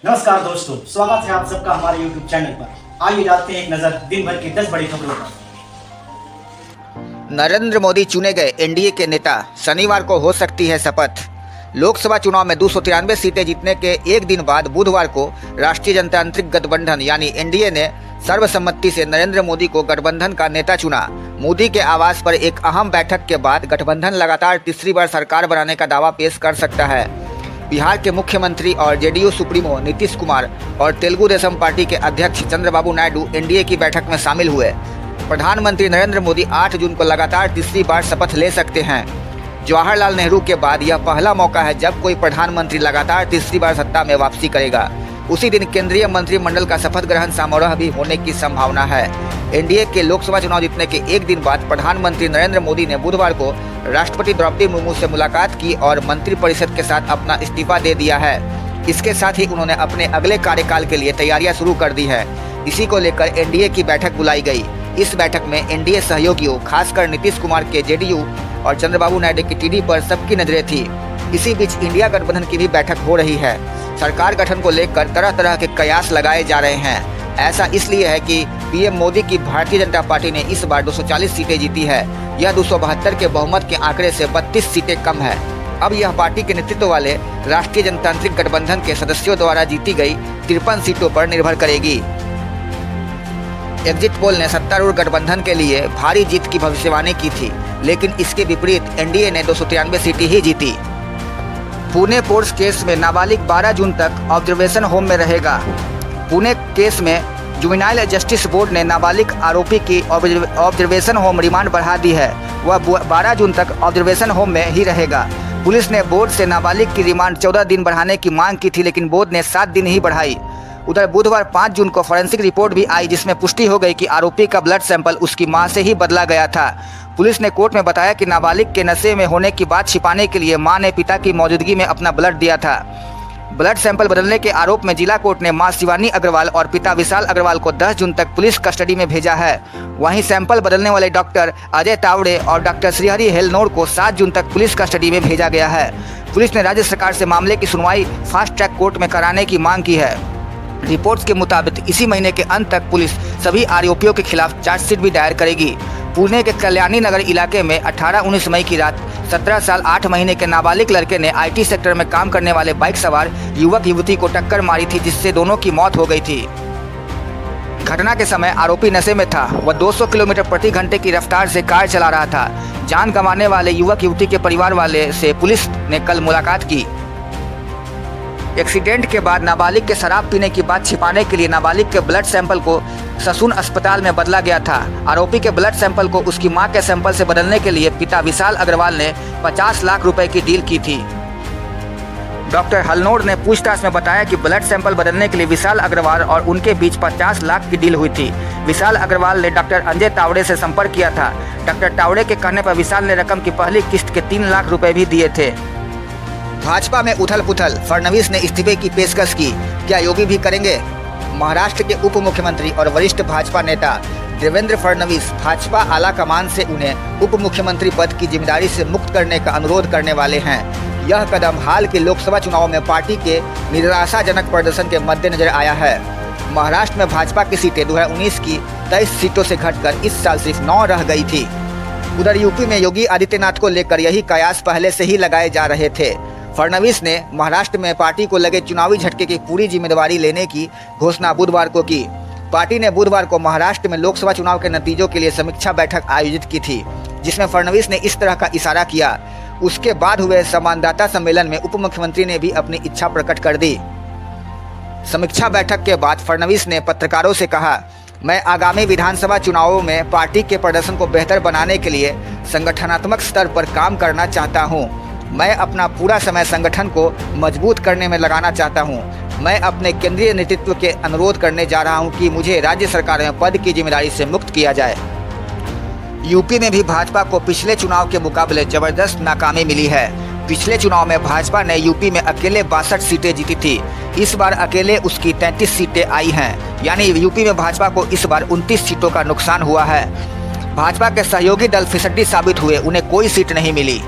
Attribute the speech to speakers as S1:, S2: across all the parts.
S1: नमस्कार दोस्तों, स्वागत है आप सबका हमारे YouTube चैनल पर। आइए डालते हैं एक नजर दिन भर की 10 बड़ी खबरों पर।
S2: नरेंद्र मोदी चुने गए एनडीए के नेता, शनिवार को हो सकती है शपथ। लोकसभा चुनाव में 293 सीटें जीतने के एक दिन बाद बुधवार को राष्ट्रीय जनतांत्रिक गठबंधन यानी एनडीए ने सर्वसम्मति से नरेंद्र मोदी को गठबंधन का नेता चुना। मोदी के आवास पर एक अहम बैठक के बाद गठबंधन लगातार तीसरी बार सरकार बनाने का दावा पेश कर सकता है। बिहार के मुख्यमंत्री और जेडीयू सुप्रीमो नीतीश कुमार और तेलुगु देशम पार्टी के अध्यक्ष चंद्रबाबू नायडू एनडीए की बैठक में शामिल हुए। प्रधानमंत्री नरेंद्र मोदी 8 जून को लगातार तीसरी बार शपथ ले सकते हैं। जवाहरलाल नेहरू के बाद यह पहला मौका है जब कोई प्रधानमंत्री लगातार तीसरी बार सत्ता में वापसी करेगा। उसी दिन केंद्रीय मंत्रिमंडल का शपथ ग्रहण समारोह भी होने की संभावना है। एनडीए के लोकसभा चुनाव जीतने के एक दिन बाद प्रधानमंत्री नरेंद्र मोदी ने बुधवार को राष्ट्रपति द्रौपदी मुर्मू से मुलाकात की और मंत्रिपरिषद के साथ अपना इस्तीफा दे दिया है। इसके साथ ही उन्होंने अपने अगले कार्यकाल के लिए तैयारियां शुरू कर दी है। इसी को लेकर एनडीए की बैठक बुलाई गई। इस बैठक में एनडीए सहयोगियों, खासकर नीतीश कुमार के जेडीयू और चंद्रबाबू नायडू की टीडी पर सबकी नजरें थी। इसी बीच इंडिया गठबंधन की भी बैठक हो रही है। सरकार गठन को लेकर तरह तरह के कयास लगाए जा रहे हैं। ऐसा इसलिए है कि पीएम मोदी की भारतीय जनता पार्टी ने इस बार 240 सीटें जीती है। यह 272 के बहुमत के आंकड़े से 32 सीटें कम है। अब यह पार्टी के नेतृत्व वाले राष्ट्रीय जनतांत्रिक गठबंधन के सदस्यों द्वारा जीती गई 53 सीटों पर निर्भर करेगी। एग्जिट पोल ने सत्तारूढ़ गठबंधन के लिए भारी जीत की भविष्यवाणी की थी, लेकिन इसके विपरीत एनडीए ने 293 सीटें ही जीती। पुणे पोर्ट्स केस में नाबालिग 12 जून तक ऑब्जर्वेशन होम में रहेगा। पुणे केस में जुवेनाइल जस्टिस बोर्ड ने नाबालिग आरोपी की ऑब्जर्वेशन होम रिमांड बढ़ा दी है। वह 12 जून तक ऑब्जर्वेशन होम में ही रहेगा। पुलिस ने बोर्ड से नाबालिग की रिमांड 14 दिन बढ़ाने की मांग की थी, लेकिन बोर्ड ने 7 दिन ही बढ़ाई। उधर बुधवार 5 जून को फॉरेंसिक रिपोर्ट भी आई, जिसमें पुष्टि हो गई कि आरोपी का ब्लड सैंपल उसकी मां से ही बदला गया था। पुलिस ने कोर्ट में बताया कि नाबालिग के नशे में होने की बात छिपाने के लिए मां ने पिता की मौजूदगी में अपना ब्लड दिया था। ब्लड सैंपल बदलने के आरोप में जिला कोर्ट ने मां शिवानी अग्रवाल और पिता विशाल अग्रवाल को 10 जून तक पुलिस कस्टडी में भेजा है। वहीं सैंपल बदलने वाले डॉक्टर अजय तावड़े और डॉक्टर श्रीहरि हेलनोर को 7 जून तक पुलिस कस्टडी में भेजा गया है। पुलिस ने राज्य सरकार से मामले की सुनवाई फास्ट ट्रैक कोर्ट में कराने की मांग की है। रिपोर्ट्स के मुताबिक इसी महीने के अंत तक पुलिस सभी आरोपियों के खिलाफ चार्जशीट भी दायर करेगी। पुणे के कल्याणी नगर इलाके में 18-19 मई की रात 17 साल 8 महीने के नाबालिग लड़के ने आईटी सेक्टर में काम करने वाले बाइक सवार युवक युवती को टक्कर मारी थी, जिससे दोनों की मौत हो गई थी। घटना के समय आरोपी नशे में था। वह 200 किलोमीटर प्रति घंटे की रफ्तार से कार चला रहा था। जान गंवाने वाले युवक युवती के परिवार वाले से पुलिस ने कल मुलाकात की। एक्सीडेंट के बाद नाबालिग के शराब पीने की बात छिपाने के लिए नाबालिग के ब्लड सैंपल को ससून अस्पताल में बदला गया था। आरोपी के ब्लड सैंपल को उसकी मां के सैंपल से बदलने के लिए पिता विशाल अग्रवाल ने 50 लाख रुपए की डील की थी। डॉक्टर हलनोर ने पूछताछ में बताया कि ब्लड सैंपल बदलने के लिए विशाल अग्रवाल और उनके बीच 50 लाख की डील हुई थी। विशाल अग्रवाल ने डॉक्टर अजय तावड़े से संपर्क किया था। डॉक्टर तावड़े के कहने पर विशाल ने रकम की पहली किस्त के 3 लाख रुपए भी दिए थे। भाजपा में उथल पुथल, फडणवीस ने इस्तीफे की पेशकश की, क्या योगी भी करेंगे? महाराष्ट्र के उप मुख्यमंत्री और वरिष्ठ भाजपा नेता देवेंद्र फडणवीस भाजपा आला कमान से उन्हें उप मुख्यमंत्री पद की जिम्मेदारी से मुक्त करने का अनुरोध करने वाले हैं। यह कदम हाल के लोकसभा चुनाव में पार्टी के निराशाजनक प्रदर्शन के मद्देनजर आया है। महाराष्ट्र में भाजपा की सीटें 2019 की 23 सीटों से घटकर इस साल सिर्फ 9 रह गई थी। उधर यूपी में योगी आदित्यनाथ को लेकर यही कयास पहले से ही लगाए जा रहे थे। फडणवीस ने महाराष्ट्र में पार्टी को लगे चुनावी झटके की पूरी जिम्मेदारी लेने की घोषणा बुधवार को की। पार्टी ने बुधवार को महाराष्ट्र में लोकसभा चुनाव के नतीजों के लिए समीक्षा बैठक आयोजित की थी, जिसमें फडणवीस ने इस तरह का इशारा किया। उसके बाद हुए संवाददाता सम्मेलन में उप मुख्यमंत्री ने भी अपनी इच्छा प्रकट कर दी। समीक्षा बैठक के बाद फडणवीस ने पत्रकारों से कहा, मैं आगामी विधानसभा चुनावों में पार्टी के प्रदर्शन को बेहतर बनाने के लिए संगठनात्मक स्तर पर काम करना चाहता हूं। मैं अपना पूरा समय संगठन को मजबूत करने में लगाना चाहता हूं। मैं अपने केंद्रीय नेतृत्व के अनुरोध करने जा रहा हूं कि मुझे राज्य सरकार में पद की जिम्मेदारी से मुक्त किया जाए। यूपी में भी भाजपा को पिछले चुनाव के मुकाबले जबरदस्त नाकामी मिली है। पिछले चुनाव में भाजपा ने यूपी में अकेले 62 सीटें जीती थी। इस बार अकेले उसकी 33 सीटें आई हैं, यानी यूपी में भाजपा को इस बार 29 सीटों का नुकसान हुआ है। भाजपा के सहयोगी दल फिसड्डी साबित हुए, उन्हें कोई सीट नहीं मिली।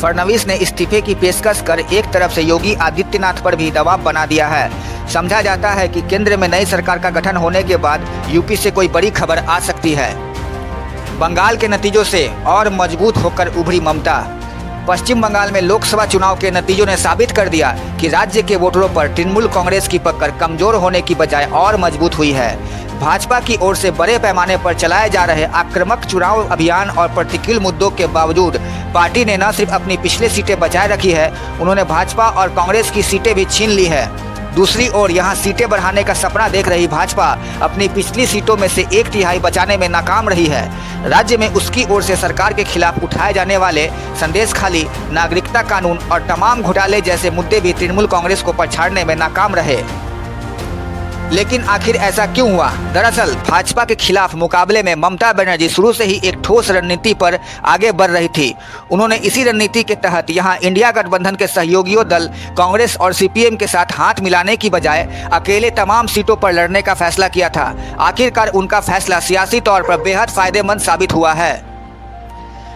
S2: फडणवीस ने इस्तीफे की पेशकश कर एक तरफ से योगी आदित्यनाथ पर भी दबाव बना दिया है। समझा जाता है कि केंद्र में नई सरकार का गठन होने के बाद यूपी से कोई बड़ी खबर आ सकती है। बंगाल के नतीजों से और मजबूत होकर उभरी ममता। पश्चिम बंगाल में लोकसभा चुनाव के नतीजों ने साबित कर दिया कि राज्य के वोटरों पर तृणमूल कांग्रेस की पकड़ कमजोर होने की बजाय और मजबूत हुई है। भाजपा की ओर से बड़े पैमाने पर चलाए जा रहे आक्रामक चुनाव अभियान और प्रतिकूल मुद्दों के बावजूद पार्टी ने न सिर्फ अपनी पिछली सीटें बचाए रखी है, उन्होंने भाजपा और कांग्रेस की सीटें भी छीन ली है। दूसरी ओर यहां सीटें बढ़ाने का सपना देख रही भाजपा अपनी पिछली सीटों में से 1/3 बचाने में नाकाम रही है। राज्य में उसकी ओर से सरकार के खिलाफ उठाए जाने वाले संदेशखाली, नागरिकता कानून और तमाम घोटाले जैसे मुद्दे भी तृणमूल कांग्रेस को पछाड़ने में नाकाम रहे। लेकिन आखिर ऐसा क्यों हुआ? दरअसल भाजपा के खिलाफ मुकाबले में ममता बनर्जी शुरू से ही एक ठोस रणनीति पर आगे बढ़ रही थी। उन्होंने इसी रणनीति के तहत यहां इंडिया गठबंधन के सहयोगियों दल कांग्रेस और सीपीएम के साथ हाथ मिलाने की बजाय अकेले तमाम सीटों पर लड़ने का फैसला किया था। आखिरकार उनका फैसला सियासी तौर पर बेहद फायदेमंद साबित हुआ है।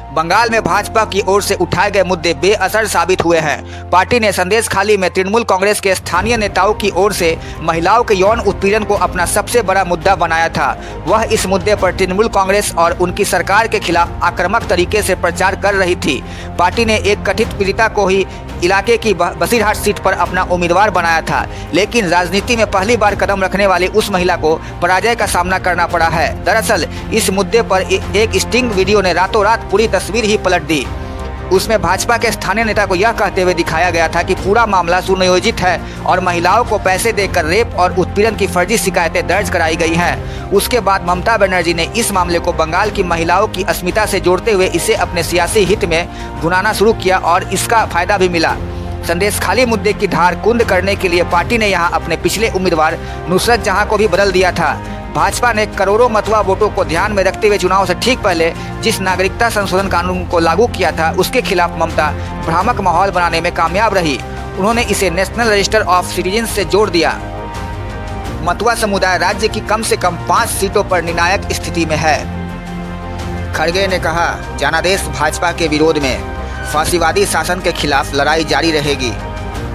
S2: बंगाल में भाजपा की ओर से उठाए गए मुद्दे बेअसर साबित हुए हैं। पार्टी ने संदेशखाली में तृणमूल कांग्रेस के स्थानीय नेताओं की ओर से महिलाओं के यौन उत्पीड़न को अपना सबसे बड़ा मुद्दा बनाया था। वह इस मुद्दे पर तृणमूल कांग्रेस और उनकी सरकार के खिलाफ आक्रामक तरीके से प्रचार कर रही थी। पार्टी ने एक कथित पीड़िता को ही इलाके की बसीरहाट सीट पर अपना उम्मीदवार बनाया था, लेकिन राजनीति में पहली बार कदम रखने वाली उस महिला को पराजय का सामना करना पड़ा है। दरअसल इस मुद्दे पर एक स्टिंग वीडियो ने रातों रात पूरी तस्वीर ही पलट दी। उसमें भाजपा के स्थानीय नेता को यह कहते हुए दिखाया गया था कि पूरा मामला सुनियोजित है और महिलाओं को पैसे देकर रेप और उत्पीड़न की फर्जी शिकायतें दर्ज कराई गई हैं। उसके बाद ममता बनर्जी ने इस मामले को बंगाल की महिलाओं की अस्मिता से जोड़ते हुए इसे अपने सियासी हित में भुनाना शुरू किया और इसका फायदा भी मिला। संदेशखाली मुद्दे की धार कुंद करने के लिए पार्टी ने यहां अपने पिछले उम्मीदवार नुसरत जहां को भी बदल दिया था। भाजपा ने करोड़ों मतवा वोटों को ध्यान में रखते हुए चुनाव से ठीक पहले जिस नागरिकता संशोधन कानून को लागू किया था, उसके खिलाफ ममता भ्रामक माहौल बनाने में कामयाब रही। उन्होंने इसे नेशनल रजिस्टर ऑफ सिटीजन से जोड़ दिया। मतवा समुदाय राज्य की कम से कम 5 सीटों पर निर्णायक स्थिति में है। खड़गे ने कहा, जनादेश भाजपा के विरोध में फांसीवादी शासन के खिलाफ लड़ाई जारी रहेगी।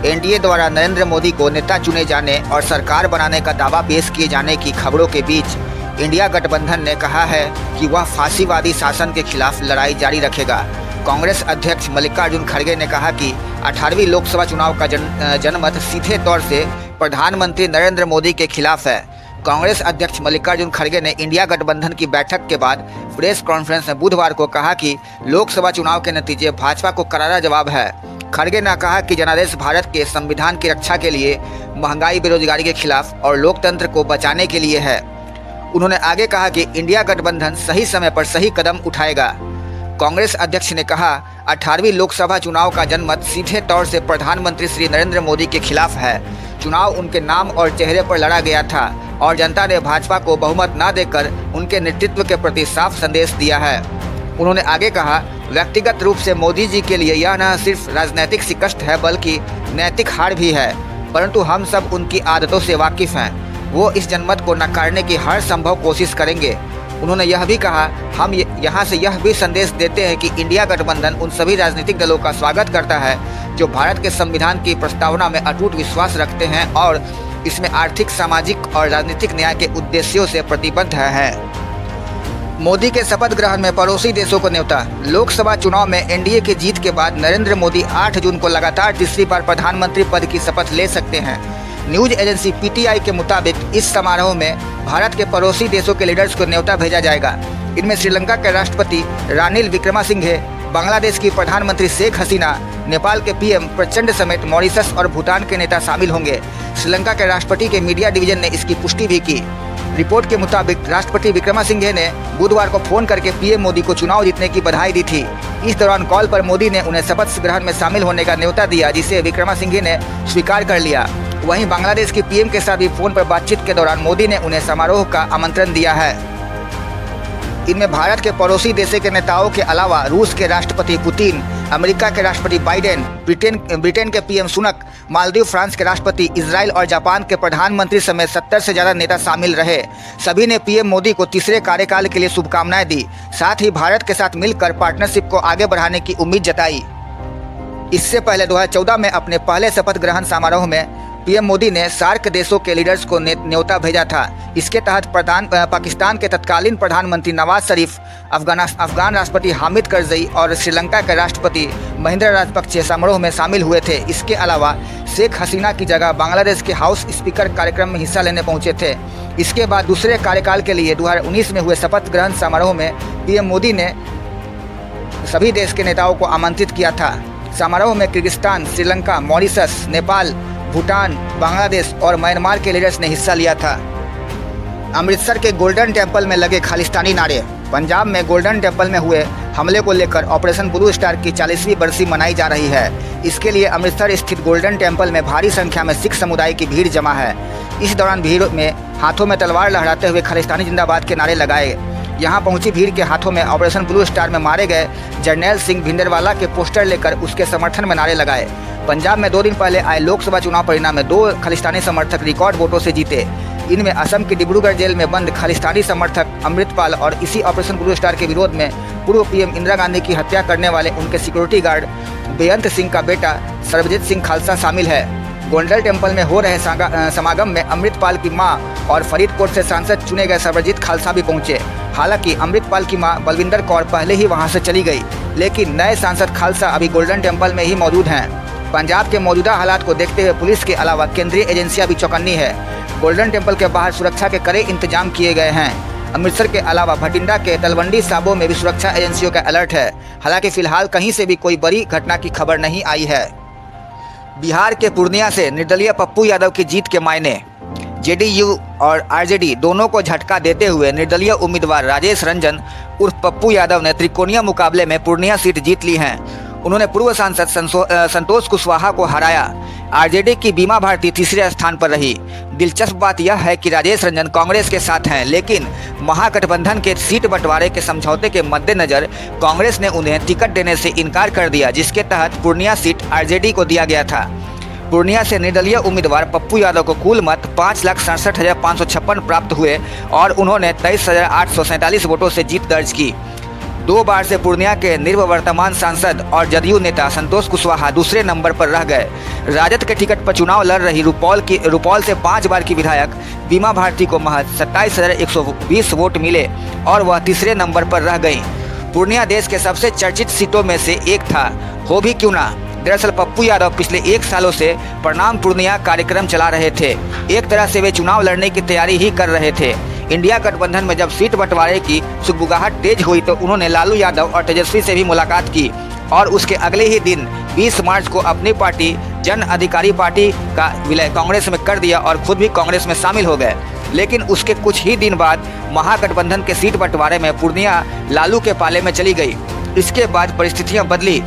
S2: एनडीए द्वारा नरेंद्र मोदी को नेता चुने जाने और सरकार बनाने का दावा पेश किए जाने की खबरों के बीच इंडिया गठबंधन ने कहा है कि वह फांसीवादी शासन के खिलाफ लड़ाई जारी रखेगा। कांग्रेस अध्यक्ष मल्लिकार्जुन खड़गे ने कहा कि 18वीं लोकसभा चुनाव का जनमत सीधे तौर से प्रधानमंत्री नरेंद्र मोदी के खिलाफ है। कांग्रेस अध्यक्ष मल्लिकार्जुन खड़गे ने इंडिया गठबंधन की बैठक के बाद प्रेस कॉन्फ्रेंस में बुधवार को कहा कि लोकसभा चुनाव के नतीजे भाजपा को करारा जवाब है। खड़गे ने कहा कि जनादेश भारत के संविधान की रक्षा के लिए, महंगाई बेरोजगारी के खिलाफ और लोकतंत्र को बचाने के लिए है। उन्होंने आगे कहा कि इंडिया गठबंधन सही समय पर सही कदम उठाएगा। कांग्रेस अध्यक्ष ने कहा, 18वीं लोकसभा चुनाव का जनमत सीधे तौर से प्रधानमंत्री श्री नरेंद्र मोदी के खिलाफ है। चुनाव उनके नाम और चेहरे पर लड़ा गया था और जनता ने भाजपा को बहुमत न देकर उनके नेतृत्व के प्रति साफ संदेश दिया है। उन्होंने आगे कहा, व्यक्तिगत रूप से मोदी जी के लिए यह न सिर्फ राजनीतिक शिकस्त है बल्कि नैतिक हार भी है, परंतु हम सब उनकी आदतों से वाकिफ हैं। वो इस जनमत को नकारने की हर संभव कोशिश करेंगे। उन्होंने यह भी कहा, हम यहाँ से यह भी संदेश देते हैं कि इंडिया गठबंधन उन सभी राजनीतिक दलों का स्वागत करता है जो भारत के संविधान की प्रस्तावना में अटूट विश्वास रखते हैं और इसमें आर्थिक, सामाजिक और राजनीतिक न्याय के उद्देश्यों से प्रतिबद्ध है। मोदी के शपथ ग्रहण में पड़ोसी देशों को न्योता। लोकसभा चुनाव में एनडीए की जीत के बाद नरेंद्र मोदी 8 जून को लगातार तीसरी बार प्रधानमंत्री पद की शपथ ले सकते हैं। न्यूज एजेंसी पीटीआई के मुताबिक इस समारोह में भारत के पड़ोसी देशों के लीडर्स को न्योता भेजा जाएगा। इनमें श्रीलंका के राष्ट्रपति रानिल विक्रमासिंघे, बांग्लादेश की प्रधानमंत्री शेख हसीना, नेपाल के पीएम प्रचंड समेत मॉरिशस और भूटान के नेता शामिल होंगे। श्रीलंका के राष्ट्रपति के मीडिया डिवीजन ने इसकी पुष्टि भी की। रिपोर्ट के मुताबिक राष्ट्रपति विक्रमासिंघे ने बुधवार को फोन करके पीएम मोदी को चुनाव जीतने की बधाई दी थी। इस दौरान कॉल पर मोदी ने उन्हें शपथ ग्रहण में शामिल होने का न्योता दिया, जिसे विक्रमासिंघे ने स्वीकार कर लिया। वहीं बांग्लादेश की पीएम के साथ भी फोन पर बातचीत के दौरान मोदी ने उन्हें समारोह का आमंत्रण दिया है। इनमें भारत के पड़ोसी देशों के नेताओं के अलावा रूस के राष्ट्रपति पुतिन, अमेरिका के राष्ट्रपति बाइडेन, ब्रिटेन के पीएम सुनक, मालदीव, फ्रांस के राष्ट्रपति, इजराइल और जापान के प्रधानमंत्री समेत 70 से ज़्यादा नेता शामिल रहे। सभी ने पीएम मोदी को तीसरे कार्यकाल के लिए शुभकामनाएं दी। साथ ही भारत के साथ मिलकर पार्टनरशिप को आगे बढ़ाने की उम्मीद जताई। इससे पहले 2014 में अपने पहले शपथ ग्रहण समारोह में पीएम मोदी ने सार्क देशों के लीडर्स को न्योता भेजा था। इसके तहत पाकिस्तान के तत्कालीन प्रधानमंत्री नवाज शरीफ, अफगान राष्ट्रपति हामिद करजई और श्रीलंका के राष्ट्रपति महिंद्रा राजपक्षे समारोह में शामिल हुए थे। इसके अलावा शेख हसीना की जगह बांग्लादेश के हाउस स्पीकर कार्यक्रम में हिस्सा लेने पहुंचे थे। इसके बाद दूसरे कार्यकाल के लिए 2019 में हुए शपथ ग्रहण समारोह में पीएम मोदी ने सभी देश के नेताओं को आमंत्रित किया था। समारोह में किर्गिस्तान, श्रीलंका, मॉरिशस, नेपाल, भूटान, बांग्लादेश और म्यांमार के लीडर्स ने हिस्सा लिया था। अमृतसर के गोल्डन टेम्पल में लगे खालिस्तानी नारे। पंजाब में गोल्डन टेम्पल में हुए हमले को लेकर ऑपरेशन ब्लू स्टार की 40वीं बरसी मनाई जा रही है। इसके लिए अमृतसर स्थित गोल्डन टेम्पल में भारी संख्या में सिख समुदाय की भीड़ जमा है। इस दौरान भीड़ में हाथों में तलवार लहराते हुए खालिस्तानी जिंदाबाद के नारे लगाए। यहाँ पहुंची भीड़ के हाथों में ऑपरेशन ब्लू स्टार में मारे गए जर्नैल सिंह भिंडरवाला के पोस्टर लेकर उसके समर्थन में नारे लगाए। पंजाब में 2 दिन पहले आए लोकसभा चुनाव परिणाम में 2 खालिस्तानी समर्थक रिकॉर्ड वोटों से जीते। इनमें असम की डिब्रूगढ़ जेल में बंद खालिस्तानी समर्थक अमृतपाल और इसी ऑपरेशन ब्लू स्टार के विरोध में पूर्व पीएम इंदिरा गांधी की हत्या करने वाले उनके सिक्योरिटी गार्ड बेअंत सिंह का बेटा सर्वजीत सिंह खालसा शामिल है। गोल्डन टेम्पल में हो रहे समागम में अमृतपाल की मां और फरीदकोट से सांसद चुने गए सर्वजीत खालसा भी पहुंचे। हालांकि अमृतपाल की मां बलविंदर कौर पहले ही वहां से चली गई, लेकिन नए सांसद खालसा अभी गोल्डन टेम्पल में ही मौजूद हैं। पंजाब के मौजूदा हालात को देखते हुए पुलिस के अलावा केंद्रीय एजेंसियां भी चौकन्नी है। गोल्डन टेम्पल के बाहर सुरक्षा के कड़े इंतजाम किए गए हैं। अमृतसर के अलावा भटिंडा के तलवंडी साबो में भी सुरक्षा एजेंसियों का अलर्ट है। हालांकि फिलहाल कहीं से भी कोई बड़ी घटना की खबर नहीं आई है। बिहार के पूर्णिया से निर्दलीय पप्पू यादव की जीत के मायने। जेडीयू और आरजेडी दोनों को झटका देते हुए निर्दलीय उम्मीदवार राजेश रंजन उर्फ पप्पू यादव ने त्रिकोणीय मुकाबले में पूर्णिया सीट जीत ली है। उन्होंने पूर्व सांसद संतोष कुशवाहा को हराया। आरजेडी की बीमा भारती तीसरे स्थान पर रही। दिलचस्प बात यह है कि राजेश रंजन कांग्रेस के साथ हैं, लेकिन महागठबंधन के सीट बंटवारे के समझौते के मद्देनजर कांग्रेस ने उन्हें टिकट देने से इनकार कर दिया, जिसके तहत पूर्णिया सीट आरजेडी को दिया गया था। पूर्णिया से निर्दलीय उम्मीदवार पप्पू यादव को कुल मत 5,67,556 प्राप्त हुए और उन्होंने 23,847 वोटों से जीत दर्ज की। 2 बार से पूर्णिया के निवर्तमान सांसद और जदयू नेता संतोष कुशवाहा दूसरे नंबर पर रह गए। राजद के टिकट पर चुनाव लड़ रही रुपौल से 5 बार की विधायक बीमा भारती को महज 27,120 वोट मिले और वह तीसरे नंबर पर रह गई। पूर्णिया देश के सबसे चर्चित सीटों में से एक था, हो भी क्यों ना। दरअसल पप्पू यादव पिछले 1 सालों से प्रणाम पूर्णिया कार्यक्रम चला रहे थे। एक तरह से वे चुनाव लड़ने की तैयारी ही कर रहे थे। इंडिया गठबंधन में जब सीट बंटवारे की सुगबुगाहट तेज हुई तो उन्होंने लालू यादव और तेजस्वी से भी मुलाकात की और उसके अगले ही दिन 20 मार्च को अपनी पार्टी जन अधिकारी पार्टी का विलय कांग्रेस में कर दिया और खुद भी कांग्रेस में शामिल हो गए। लेकिन उसके कुछ ही दिन बाद महागठबंधन के सीट बंटवारे में पूर्णिया लालू के पाले में चली गई। इसके बाद परिस्थितियां बदली,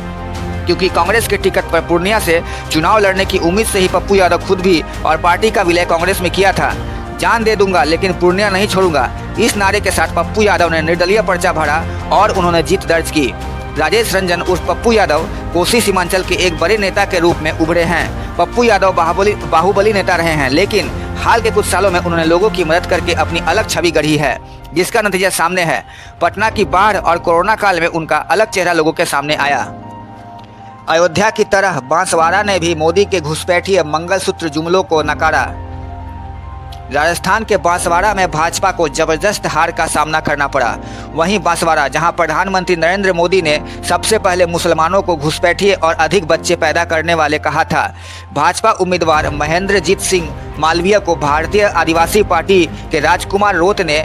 S2: क्योंकि कांग्रेस के टिकट पर पूर्णिया से चुनाव लड़ने की उम्मीद से ही पप्पू यादव खुद भी और पार्टी का विलय कांग्रेस में किया था। जान दे दूंगा लेकिन पूर्णिया नहीं छोड़ूंगा, इस नारे के साथ पप्पू यादव ने निर्दलीय पर्चा भरा और उन्होंने जीत दर्ज की। राजेश रंजन उर्फ पप्पू यादव कोसी सीमांचल के एक बड़े नेता के रूप में उभरे हैं। पप्पू यादव बाहुबली नेता रहे हैं, लेकिन हाल के कुछ सालों में उन्होंने लोगों की मदद करके अपनी अलग छवि गढ़ी है, जिसका नतीजा सामने है। पटना की बाढ़ और कोरोना काल में उनका अलग चेहरा लोगों के सामने आया। अयोध्या की तरह बांसवाड़ा ने भी मोदी के घुसपैठिए मंगलसूत्र जुमलों को नकारा। राजस्थान के बांसवाड़ा में भाजपा को जबरदस्त हार का सामना करना पड़ा। वहीं बांसवाड़ा, जहां प्रधानमंत्री नरेंद्र मोदी ने सबसे पहले मुसलमानों को घुसपैठिए और अधिक बच्चे पैदा करने वाले कहा था, भाजपा उम्मीदवार महेंद्रजीत सिंह मालवीय को भारतीय आदिवासी पार्टी के राजकुमार रोत ने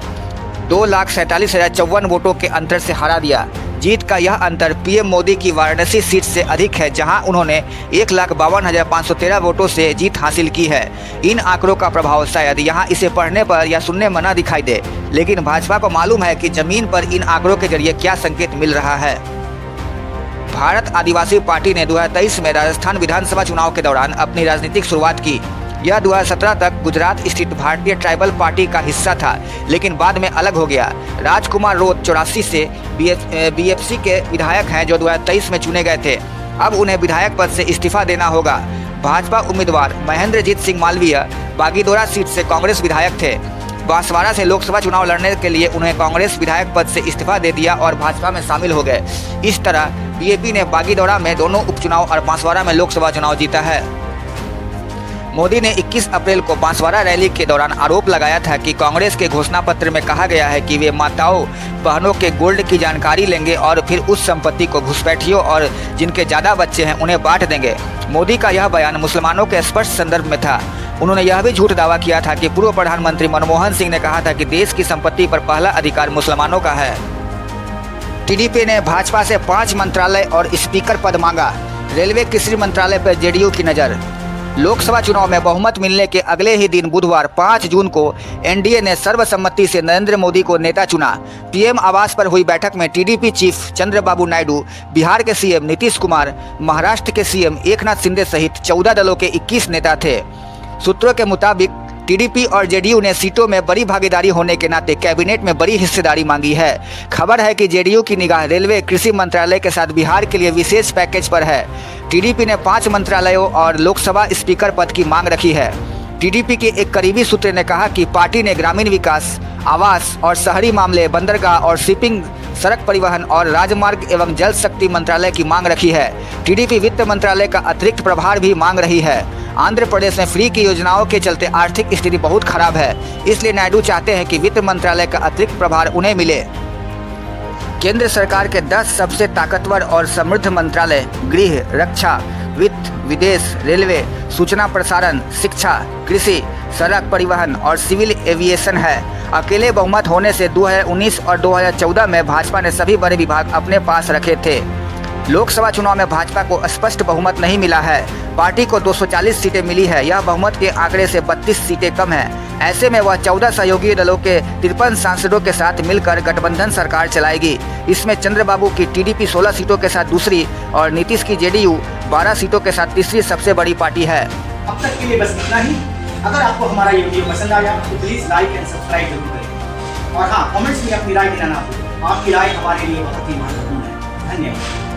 S2: 2,47,054 वोटों के अंतर से हरा दिया। जीत का यह अंतर पीएम मोदी की वाराणसी सीट से अधिक है, जहां उन्होंने 1,52,513 वोटों से जीत हासिल की है। इन आंकड़ों का प्रभाव शायद यहां इसे पढ़ने पर या सुनने में न दिखाई दे, लेकिन भाजपा को मालूम है कि जमीन पर इन आंकड़ों के जरिए क्या संकेत मिल रहा है। भारत आदिवासी पार्टी ने 2023 में राजस्थान विधानसभा चुनाव के दौरान अपनी राजनीतिक शुरुआत की। यह 2017 तक गुजरात स्थित भारतीय ट्राइबल पार्टी का हिस्सा था, लेकिन बाद में अलग हो गया। राजकुमार रोत 84 से बीएफसी के विधायक हैं, जो 2023 में चुने गए थे। अब उन्हें विधायक पद से इस्तीफा देना होगा। भाजपा उम्मीदवार महेंद्रजीत सिंह मालवीय बागीदोरा सीट से कांग्रेस विधायक थे। बांसवाड़ा से लोकसभा चुनाव लड़ने के लिए उन्हें कांग्रेस विधायक पद से इस्तीफा दे दिया और भाजपा में शामिल हो गए। इस तरह बीजेपी ने बागीदौड़ा में दोनों उपचुनाव और बांसवाड़ा में लोकसभा चुनाव जीता है। मोदी ने 21 अप्रैल को बांसवाड़ा रैली के दौरान आरोप लगाया था कि कांग्रेस के घोषणा पत्र में कहा गया है कि वे माताओं बहनों के गोल्ड की जानकारी लेंगे और फिर उस संपत्ति को घुसपैठियों और जिनके ज़्यादा बच्चे हैं उन्हें बांट देंगे। मोदी का यह बयान मुसलमानों के स्पष्ट संदर्भ में था। उन्होंने यह भी झूठ दावा किया था कि पूर्व प्रधानमंत्री मनमोहन सिंह ने कहा था कि देश की संपत्ति पर पहला अधिकार मुसलमानों का है। टीडीपी ने भाजपा से 5 मंत्रालय और स्पीकर पद मांगा। रेलवे कृषि मंत्रालय पर जेडीयू की नज़र। लोकसभा चुनाव में बहुमत मिलने के अगले ही दिन बुधवार 5 जून को एनडीए ने सर्वसम्मति से नरेंद्र मोदी को नेता चुना। पीएम आवास पर हुई बैठक में टीडीपी चीफ चंद्रबाबू नायडू, बिहार के सीएम नीतीश कुमार, महाराष्ट्र के सीएम एकनाथ शिंदे सहित 14 दलों के 21 नेता थे। सूत्रों के मुताबिक टीडीपी और जेडीयू ने सीटों में बड़ी भागीदारी होने के नाते कैबिनेट में बड़ी हिस्सेदारी मांगी है। खबर है कि जेडीयू की निगाह रेलवे कृषि मंत्रालय के साथ बिहार के लिए विशेष पैकेज पर है। टीडीपी ने 5 मंत्रालयों और लोकसभा स्पीकर पद की मांग रखी है। टीडीपी के एक करीबी सूत्र ने कहा कि पार्टी ने ग्रामीण विकास, आवास और शहरी मामले, बंदरगाह और शिपिंग, सड़क परिवहन और राजमार्ग एवं जल शक्ति मंत्रालय की मांग रखी है। टीडीपी वित्त मंत्रालय का अतिरिक्त प्रभार भी मांग रही है। आंध्र प्रदेश में फ्री की योजनाओं के चलते आर्थिक स्थिति बहुत खराब है, इसलिए नायडू चाहते हैं कि वित्त मंत्रालय का अतिरिक्त प्रभार उन्हें मिले। केंद्र सरकार के 10 सबसे ताकतवर और समृद्ध मंत्रालय गृह, रक्षा, वित्त, विदेश, रेलवे, सूचना प्रसारण, शिक्षा, कृषि, सड़क परिवहन और सिविल एविएशन है। अकेले बहुमत होने से 2019 और 2014 में भाजपा ने सभी बड़े विभाग अपने पास रखे थे। लोकसभा चुनाव में भाजपा को स्पष्ट बहुमत नहीं मिला है। पार्टी को 240 सीटें मिली है। यह बहुमत के आंकड़े से 32 सीटें कम है। ऐसे में वह 14 सहयोगी दलों के 53 सांसदों के साथ मिलकर गठबंधन सरकार चलाएगी। इसमें चंद्रबाबू की टीडीपी 16 सीटों के साथ दूसरी और नीतीश की जेडीयू 12 सीटों के साथ तीसरी सबसे बड़ी पार्टी है।
S1: अब तक के लिए बस इतना ही। अगर आपको हमारा ये वीडियो पसंद आया तो प्लीज लाइक एंड सब्सक्राइब जरूर करें और हाँ, कमेंट्स में अपनी राय देना ना भूलें। आपकी राय हमारे लिए बहुत ही महत्वपूर्ण है। धन्यवाद।